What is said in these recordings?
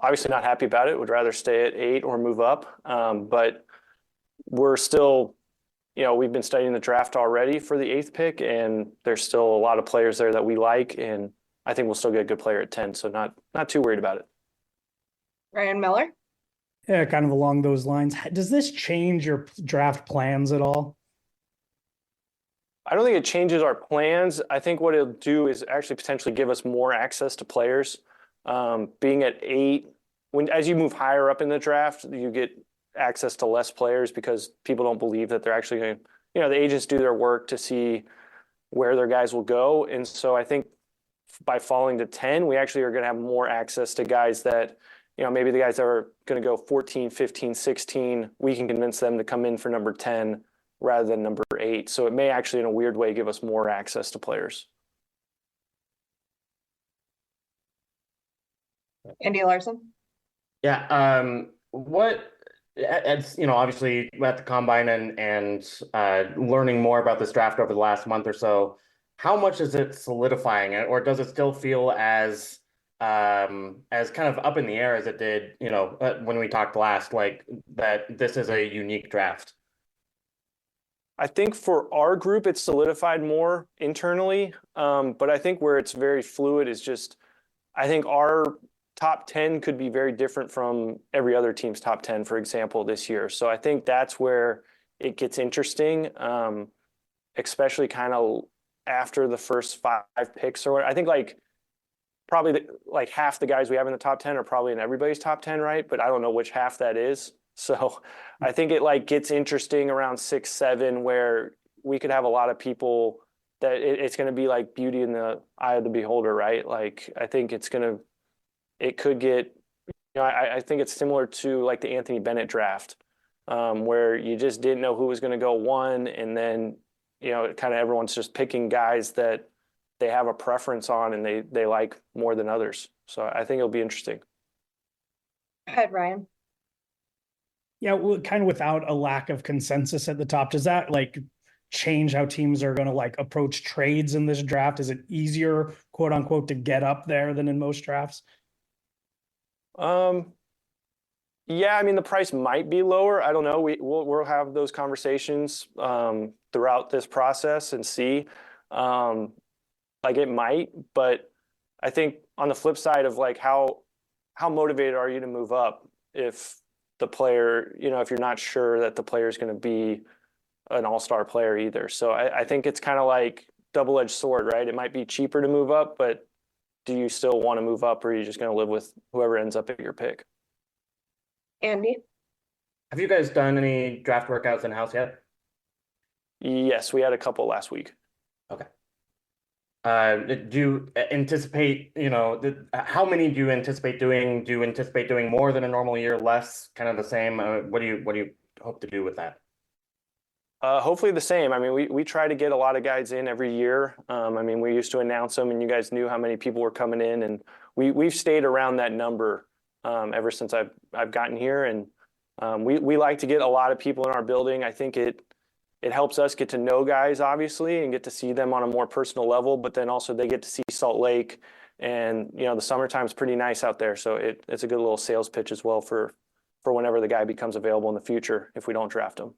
Obviously not happy about it. Would rather stay at 8 or move up. But we're still, we've been studying the draft already for the 8th pick, and there's still a lot of players there that we like, and I think we'll still get a good player at 10. So not too worried about it. Ryan Miller? Yeah, kind of along those lines. Does this change your draft plans at all? I don't think it changes our plans. I think what it'll do is actually potentially give us more access to players. Being at 8, as you move higher up in the draft, you get access to less players because people don't believe that they're actually going to, the agents do their work to see where their guys will go. And so I think by falling to 10, we actually are going to have more access to guys that, maybe the guys that are going to go 14, 15, 16, we can convince them to come in for number 10 rather than number 8. So it may actually, in a weird way, give us more access to players. Andy Larson? Yeah. It's, obviously at the combine and learning more about this draft over the last month or so, how much is it solidifying it, or does it still feel as kind of up in the air as it did, when we talked last, like that this is a unique draft? I think for our group, it's solidified more internally. But I think where it's very fluid is just, I think our top 10 could be very different from every other team's top 10, for example, this year. So I think that's where it gets interesting, especially kind of after the first 5 picks or what. I think probably half the guys we have in the top 10 are probably in everybody's top 10, right? But I don't know which half that is. So I think it gets interesting around 6, 7, where we could have a lot of people that it's going to be like beauty in the eye of the beholder, right? I think it could get, I think it's similar to like the Anthony Bennett draft, where you just didn't know who was going to go 1, and then kind of everyone's just picking guys that they have a preference on and they like more than others. So I think it'll be interesting. Go ahead, Ryan. Yeah, well, kind of without a lack of consensus at the top, does that change how teams are going to approach trades in this draft? Is it easier, quote unquote, to get up there than in most drafts? Yeah, I mean, the price might be lower. I don't know. We'll have those conversations throughout this process and see. It might, but I think on the flip side of how motivated are you to move up if the player, if you're not sure that the player is going to be an all-star player either. So I think it's kind of like double-edged sword, right? It might be cheaper to move up, but do you still want to move up, or are you just going to live with whoever ends up at your pick? Andy? Have you guys done any draft workouts in-house yet? Yes, we had a couple last week. Okay. Do you anticipate, how many do you anticipate doing? Do you anticipate doing more than a normal year, less, kind of the same? What do you hope to do with that? Hopefully the same. I mean, we try to get a lot of guys in every year. I mean, we used to announce them, and you guys knew how many people were coming in, and we've stayed around that number ever since I've gotten here, and we like to get a lot of people in our building. I think it helps us get to know guys, obviously, and get to see them on a more personal level, but then also they get to see Salt Lake, and the summertime's pretty nice out there, so it's a good little sales pitch as well for whenever the guy becomes available in the future if we don't draft him.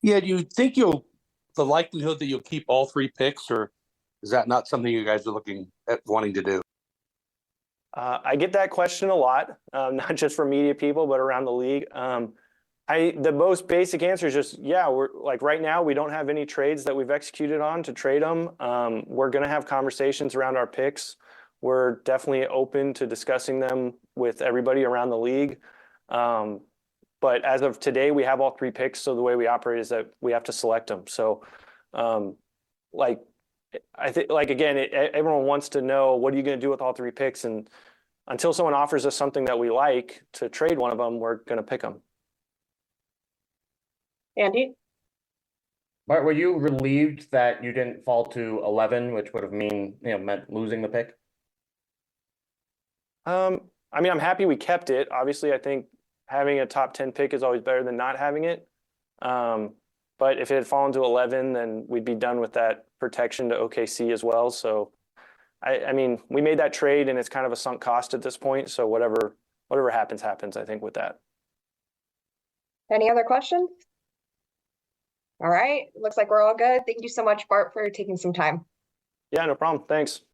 Yeah, do you think the likelihood that you'll keep all 3 picks, or is that not something you guys are looking at wanting to do? I get that question a lot, not just from media people, but around the league. The most basic answer is just, yeah, we're right now, we don't have any trades that we've executed on to trade them. We're going to have conversations around our picks. We're definitely open to discussing them with everybody around the league. But as of today, we have all 3 picks. So the way we operate is that we have to select them. So I think, again, everyone wants to know, what are you going to do with all 3 picks? And until someone offers us something that we like to trade one of them, we're going to pick them. Andy? Bart, were you relieved that you didn't fall to 11, which would have meant losing the pick? I mean, I'm happy we kept it. Obviously, I think having a top 10 pick is always better than not having it. But if it had fallen to 11, then we'd be done with that protection to OKC as well. So I mean, we made that trade and it's kind of a sunk cost at this point. So whatever happens, I think with that. Any other questions? All right, looks like we're all good. Thank you so much, Bart, for taking some time. Yeah, no problem. Thanks.